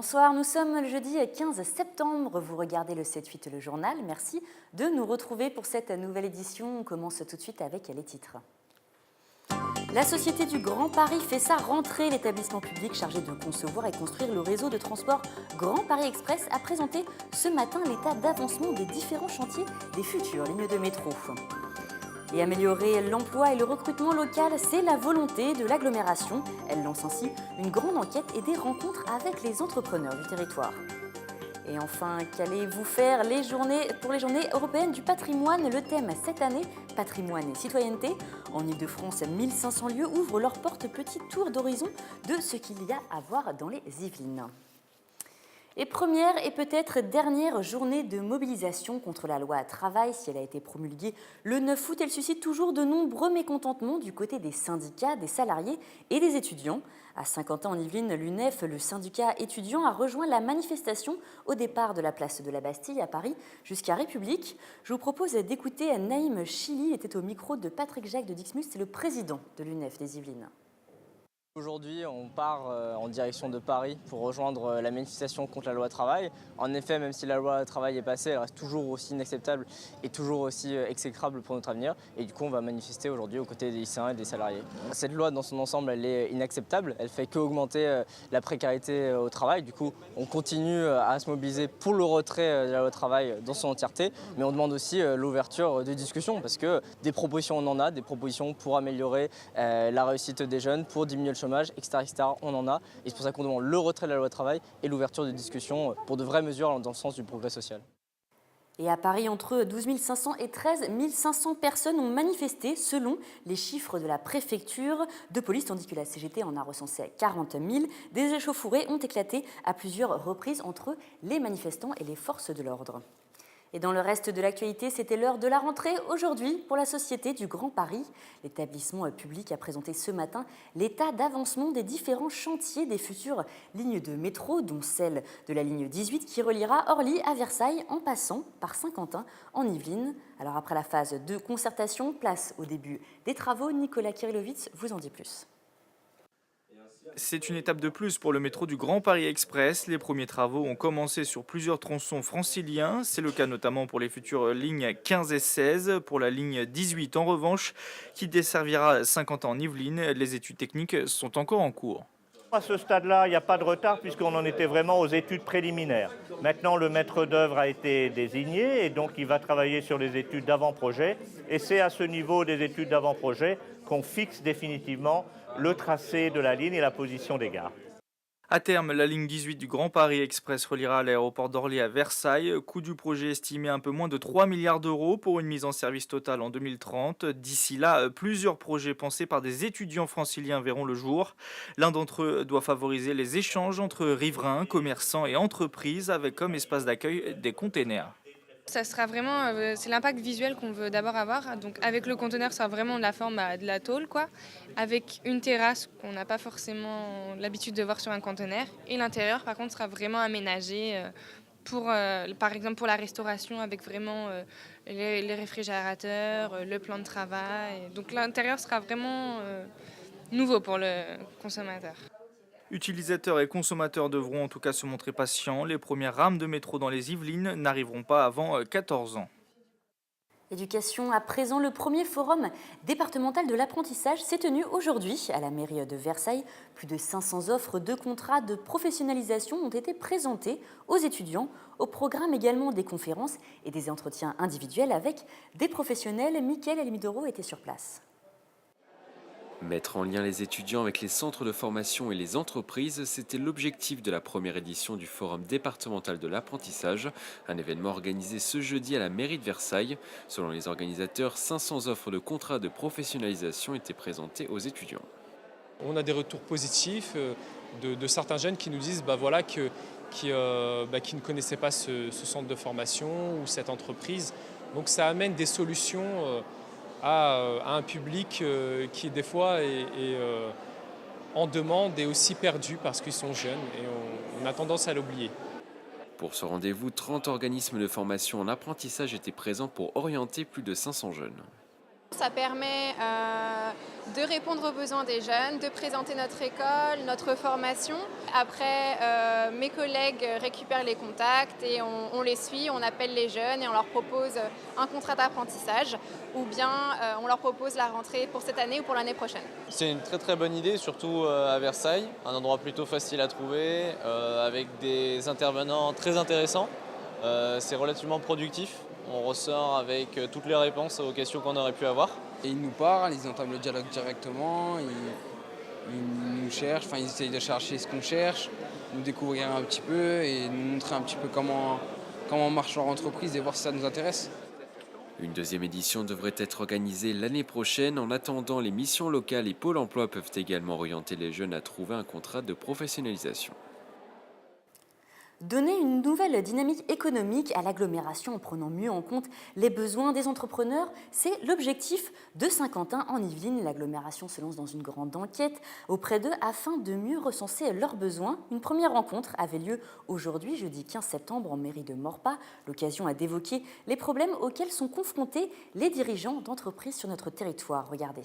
Bonsoir, nous sommes le jeudi 15 septembre. Vous regardez le 7-8 le journal. Merci de nous retrouver pour cette nouvelle édition. On commence tout de suite avec les titres. La Société du Grand Paris fait sa rentrée. L'établissement public chargé de concevoir et construire le réseau de transport Grand Paris Express a présenté ce matin l'état d'avancement des différents chantiers des futures lignes de métro. Et améliorer l'emploi et le recrutement local, c'est la volonté de l'agglomération. Elle lance ainsi une grande enquête et des rencontres avec les entrepreneurs du territoire. Et enfin, qu'allez-vous faire pour les journées européennes du patrimoine? Le thème cette année, patrimoine et citoyenneté. En Ile-de-France, 1500 lieux ouvrent leurs portes. Petit tour d'horizon de ce qu'il y a à voir dans les Yvelines. Et première et peut-être dernière journée de mobilisation contre la loi travail, si elle a été promulguée le 9 août, elle suscite toujours de nombreux mécontentements du côté des syndicats, des salariés et des étudiants. À Saint-Quentin en Yvelines, l'UNEF, le syndicat étudiant, a rejoint la manifestation au départ de la place de la Bastille à Paris jusqu'à République. Je vous propose d'écouter Naïm Chili, il était au micro de Patrick Jacques de Dixmus, c'est le président de l'UNEF des Yvelines. Aujourd'hui, on part en direction de Paris pour rejoindre la manifestation contre la loi travail. En effet, même si la loi travail est passée, elle reste toujours aussi inacceptable et toujours aussi exécrable pour notre avenir. Et du coup, on va manifester aujourd'hui aux côtés des lycéens et des salariés. Cette loi, dans son ensemble, elle est inacceptable. Elle fait qu'augmenter la précarité au travail. Du coup, on continue à se mobiliser pour le retrait de la loi travail dans son entièreté. Mais on demande aussi l'ouverture de discussions parce que des propositions, on en a, des propositions pour améliorer la réussite des jeunes, pour diminuer le chômage, etc., on en a. Et c'est pour ça qu'on demande le retrait de la loi travail et l'ouverture de discussions pour de vraies mesures dans le sens du progrès social. Et à Paris, entre 12 500 et 13 500 personnes ont manifesté selon les chiffres de la préfecture de police, tandis que la CGT en a recensé 40 000. Des échauffourées ont éclaté à plusieurs reprises entre les manifestants et les forces de l'ordre. Et dans le reste de l'actualité, c'était l'heure de la rentrée aujourd'hui pour la Société du Grand Paris. L'établissement public a présenté ce matin l'état d'avancement des différents chantiers des futures lignes de métro, dont celle de la ligne 18 qui reliera Orly à Versailles en passant par Saint-Quentin en Yvelines. Alors après la phase de concertation, place au début des travaux. Nicolas Kirillovitz vous en dit plus. C'est une étape de plus pour le métro du Grand Paris Express. Les premiers travaux ont commencé sur plusieurs tronçons franciliens. C'est le cas notamment pour les futures lignes 15 et 16. Pour la ligne 18, en revanche, qui desservira Saint-Quentin en Yvelines, les études techniques sont encore en cours. À ce stade-là, il n'y a pas de retard puisqu'on en était vraiment aux études préliminaires. Maintenant, le maître d'œuvre a été désigné et donc il va travailler sur les études d'avant-projet. Et c'est à ce niveau des études d'avant-projet qu'on fixe définitivement le tracé de la ligne et la position des gares. À terme, la ligne 18 du Grand Paris Express reliera l'aéroport d'Orly à Versailles. Coût du projet estimé un peu moins de 3 milliards d'euros pour une mise en service totale en 2030. D'ici là, plusieurs projets pensés par des étudiants franciliens verront le jour. L'un d'entre eux doit favoriser les échanges entre riverains, commerçants et entreprises avec comme espace d'accueil des containers. Ça sera vraiment, c'est l'impact visuel qu'on veut d'abord avoir. Donc avec le conteneur, ça sera vraiment de la forme de la tôle, quoi. Avec une terrasse qu'on n'a pas forcément l'habitude de voir sur un conteneur. Et l'intérieur, par contre, sera vraiment aménagé pour, par exemple, pour la restauration, avec vraiment les réfrigérateurs, le plan de travail. Donc l'intérieur sera vraiment nouveau pour le consommateur. Utilisateurs et consommateurs devront en tout cas se montrer patients. Les premières rames de métro dans les Yvelines n'arriveront pas avant 14 ans. Éducation à présent, le premier forum départemental de l'apprentissage s'est tenu aujourd'hui à la mairie de Versailles. Plus de 500 offres de contrats de professionnalisation ont été présentées aux étudiants. Au programme également des conférences et des entretiens individuels avec des professionnels. Mickaël Elmidoro était sur place. Mettre en lien les étudiants avec les centres de formation et les entreprises, c'était l'objectif de la première édition du Forum départemental de l'apprentissage, un événement organisé ce jeudi à la mairie de Versailles. Selon les organisateurs, 500 offres de contrats de professionnalisation étaient présentées aux étudiants. On a des retours positifs de certains jeunes qui nous disent qui ne connaissaient pas ce centre de formation ou cette entreprise. Donc ça amène des solutions à un public qui des fois est en demande et aussi perdu parce qu'ils sont jeunes et on a tendance à l'oublier. Pour ce rendez-vous, 30 organismes de formation en apprentissage étaient présents pour orienter plus de 500 jeunes. Ça permet de répondre aux besoins des jeunes, de présenter notre école, notre formation. Après, mes collègues récupèrent les contacts et on les suit, on appelle les jeunes et on leur propose un contrat d'apprentissage ou bien on leur propose la rentrée pour cette année ou pour l'année prochaine. C'est une très très bonne idée, surtout à Versailles, un endroit plutôt facile à trouver, avec des intervenants très intéressants. C'est relativement productif. On ressort avec toutes les réponses aux questions qu'on aurait pu avoir. Et ils nous parlent, ils entament le dialogue directement, ils nous cherchent, ils essayent de chercher ce qu'on cherche, nous découvrir un petit peu et nous montrer un petit peu comment marche leur entreprise et voir si ça nous intéresse. Une deuxième édition devrait être organisée l'année prochaine. En attendant, les missions locales et Pôle emploi peuvent également orienter les jeunes à trouver un contrat de professionnalisation. Donner une nouvelle dynamique économique à l'agglomération en prenant mieux en compte les besoins des entrepreneurs, c'est l'objectif de Saint-Quentin en Yvelines. L'agglomération se lance dans une grande enquête auprès d'eux afin de mieux recenser leurs besoins. Une première rencontre avait lieu aujourd'hui, jeudi 15 septembre, en mairie de Maurepas. L'occasion d'évoquer les problèmes auxquels sont confrontés les dirigeants d'entreprises sur notre territoire. Regardez.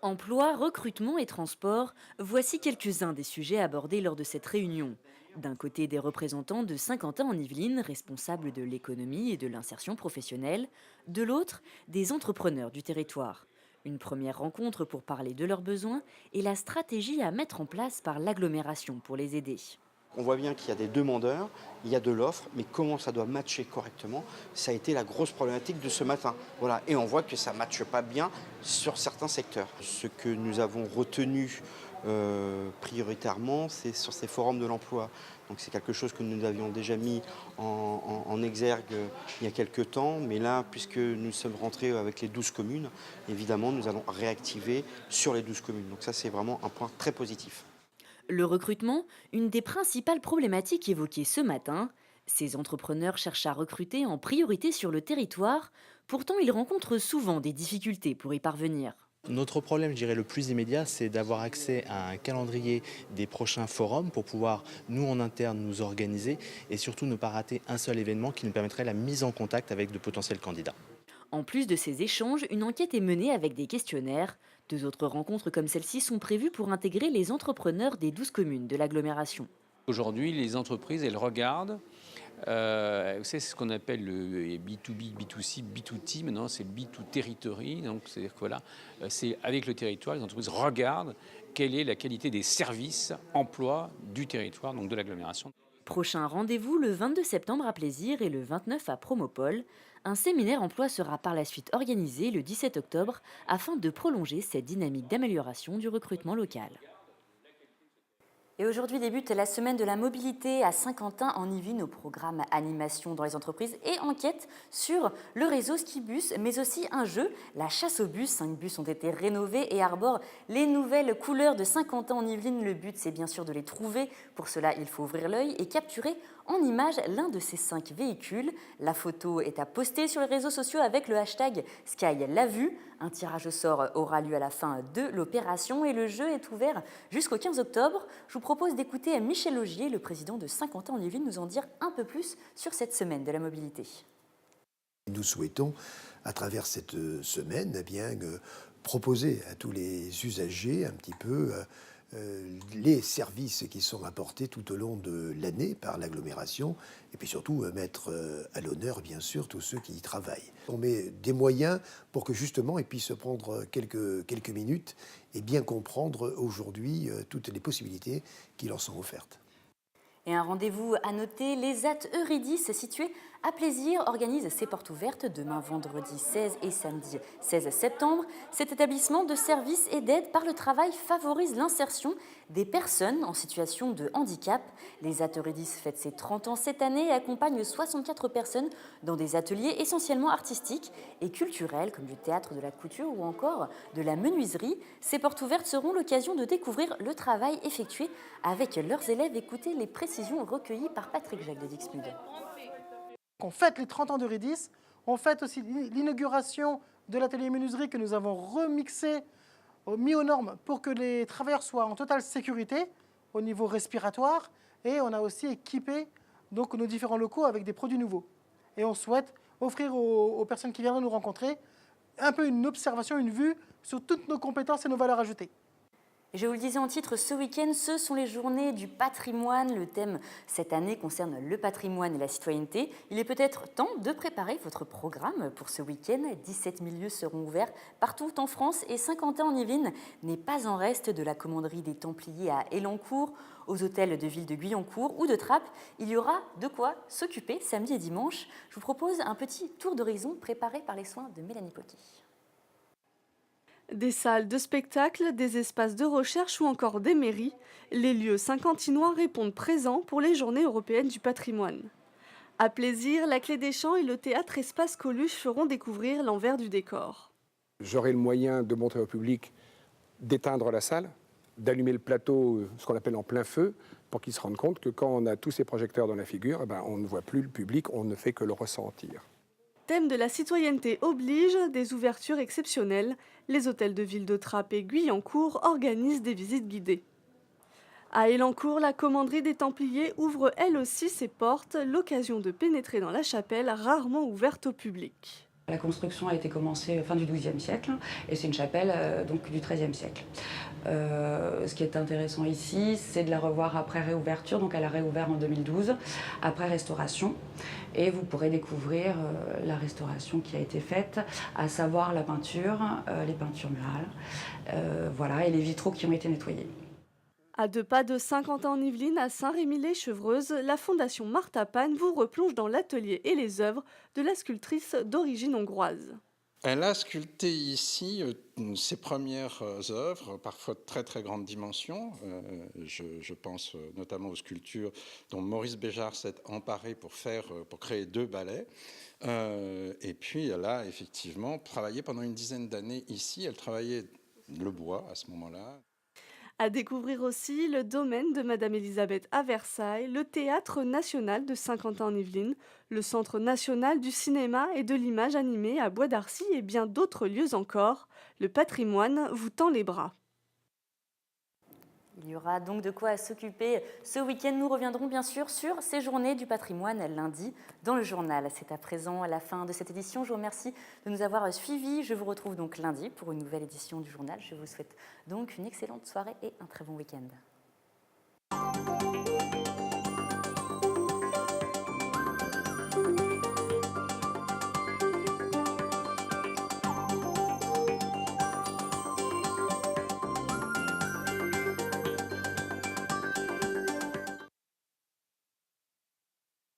Emploi, recrutement et transport, voici quelques-uns des sujets abordés lors de cette réunion. D'un côté, des représentants de Saint-Quentin en Yvelines, responsables de l'économie et de l'insertion professionnelle. De l'autre, des entrepreneurs du territoire. Une première rencontre pour parler de leurs besoins et la stratégie à mettre en place par l'agglomération pour les aider. On voit bien qu'il y a des demandeurs, il y a de l'offre, mais comment ça doit matcher correctement, ça a été la grosse problématique de ce matin. Voilà. Et on voit que ça ne matche pas bien sur certains secteurs. Ce que nous avons retenu prioritairement, c'est sur ces forums de l'emploi. Donc c'est quelque chose que nous avions déjà mis en exergue il y a quelques temps, mais là, puisque nous sommes rentrés avec les 12 communes, évidemment, nous allons réactiver sur les 12 communes. Donc ça, c'est vraiment un point très positif. Le recrutement, une des principales problématiques évoquées ce matin. Ces entrepreneurs cherchent à recruter en priorité sur le territoire. Pourtant, ils rencontrent souvent des difficultés pour y parvenir. Notre problème, je dirais, le plus immédiat, c'est d'avoir accès à un calendrier des prochains forums pour pouvoir, nous en interne, nous organiser et surtout ne pas rater un seul événement qui nous permettrait la mise en contact avec de potentiels candidats. En plus de ces échanges, une enquête est menée avec des questionnaires. 2 autres rencontres comme celle-ci sont prévues pour intégrer les entrepreneurs des 12 communes de l'agglomération. Aujourd'hui, les entreprises, elles regardent. C'est ce qu'on appelle le B2B, B2C, B2T. Maintenant, c'est B2 Territory. Donc, c'est-à-dire que voilà, c'est avec le territoire, les entreprises regardent quelle est la qualité des services, emploi du territoire, donc de l'agglomération. Prochain rendez-vous le 22 septembre à Plaisir et le 29 à Promopole. Un séminaire emploi sera par la suite organisé le 17 octobre afin de prolonger cette dynamique d'amélioration du recrutement local. Et aujourd'hui débute la semaine de la mobilité à Saint-Quentin en Yvelines au programme animation dans les entreprises et enquête sur le réseau Skibus, mais aussi un jeu, la chasse aux bus. 5 bus ont été rénovés et arborent les nouvelles couleurs de Saint-Quentin en Yvelines. Le but, c'est bien sûr de les trouver. Pour cela, il faut ouvrir l'œil et capturer en image l'un de ces 5 véhicules. La photo est à poster sur les réseaux sociaux avec le hashtag SkyLaVue. Un tirage au sort aura lieu à la fin de l'opération et le jeu est ouvert jusqu'au 15 octobre. Je vous propose d'écouter Michel Laugier, le président de Saint-Quentin en Yvelines, nous en dire un peu plus sur cette semaine de la mobilité. Nous souhaitons, à travers cette semaine, proposer à tous les usagers un petit peu les services qui sont apportés tout au long de l'année par l'agglomération et puis surtout mettre à l'honneur bien sûr tous ceux qui y travaillent. On met des moyens pour que justement ils puissent prendre quelques minutes et bien comprendre aujourd'hui toutes les possibilités qui leur sont offertes. Et un rendez-vous à noter, les AT Eurydice situés à Plaisir organise ses portes ouvertes demain vendredi 16 et samedi 16 septembre. Cet établissement de services et d'aide par le travail favorise l'insertion des personnes en situation de handicap. Les AT Eurydice fêtent ses 30 ans cette année et accompagnent 64 personnes dans des ateliers essentiellement artistiques et culturels comme du théâtre, de la couture ou encore de la menuiserie. Ces portes ouvertes seront l'occasion de découvrir le travail effectué avec leurs élèves. Écoutez les précisions recueillies par Patrick Jacques de Dixmude. On fête les 30 ans d'Eurydice, on fête aussi l'inauguration de l'atelier menuiserie que nous avons remixé, mis aux normes pour que les travailleurs soient en totale sécurité au niveau respiratoire et on a aussi équipé donc, nos différents locaux avec des produits nouveaux. Et on souhaite offrir aux personnes qui viendraient nous rencontrer un peu une observation, une vue sur toutes nos compétences et nos valeurs ajoutées. Je vous le disais en titre, ce week-end, ce sont les journées du patrimoine. Le thème cette année concerne le patrimoine et la citoyenneté. Il est peut-être temps de préparer votre programme pour ce week-end. 17 000 lieux seront ouverts partout en France et Saint-Quentin-en-Yvelines n'est pas en reste, de la commanderie des Templiers à Élancourt, aux hôtels de ville de Guyancourt ou de Trappes. Il y aura de quoi s'occuper samedi et dimanche. Je vous propose un petit tour d'horizon préparé par les soins de Mélanie Poty. Des salles de spectacle, des espaces de recherche ou encore des mairies, les lieux saint-quentinois répondent présents pour les Journées européennes du patrimoine. À Plaisir, la Clé des Champs et le théâtre Espace Coluche feront découvrir l'envers du décor. J'aurai le moyen de montrer au public d'éteindre la salle, d'allumer le plateau, ce qu'on appelle en plein feu, pour qu'ils se rendent compte que quand on a tous ces projecteurs dans la figure, on ne voit plus le public, on ne fait que le ressentir. Thème de la citoyenneté oblige, des ouvertures exceptionnelles. Les hôtels de ville de Trappes et Guyancourt organisent des visites guidées. À Élancourt, la commanderie des Templiers ouvre elle aussi ses portes, l'occasion de pénétrer dans la chapelle rarement ouverte au public. La construction a été commencée fin du XIIe siècle et c'est une chapelle donc du XIIIe siècle. Ce qui est intéressant ici, c'est de la revoir après réouverture. Donc elle a réouvert en 2012, après restauration. Et vous pourrez découvrir la restauration qui a été faite, à savoir la peinture, les peintures murales, voilà, et les vitraux qui ont été nettoyés. À 2 pas de Saint-Quentin-en-Yvelines, à Saint-Rémy-lès-Chevreuse, la Fondation Marta Pan vous replonge dans l'atelier et les œuvres de la sculptrice d'origine hongroise. Elle a sculpté ici ses premières œuvres, parfois de très très grande dimension. Je pense notamment aux sculptures dont Maurice Béjart s'est emparé pour créer 2 ballets. Et puis elle a effectivement travaillé pendant une dizaine d'années ici. Elle travaillait le bois à ce moment-là. À découvrir aussi le domaine de Madame Elisabeth à Versailles, le Théâtre national de Saint-Quentin-en-Yvelines, le Centre national du cinéma et de l'image animée à Bois d'Arcy et bien d'autres lieux encore. Le patrimoine vous tend les bras. Il y aura donc de quoi s'occuper ce week-end. Nous reviendrons bien sûr sur ces journées du patrimoine lundi dans le journal. C'est à présent à la fin de cette édition. Je vous remercie de nous avoir suivis. Je vous retrouve donc lundi pour une nouvelle édition du journal. Je vous souhaite donc une excellente soirée et un très bon week-end.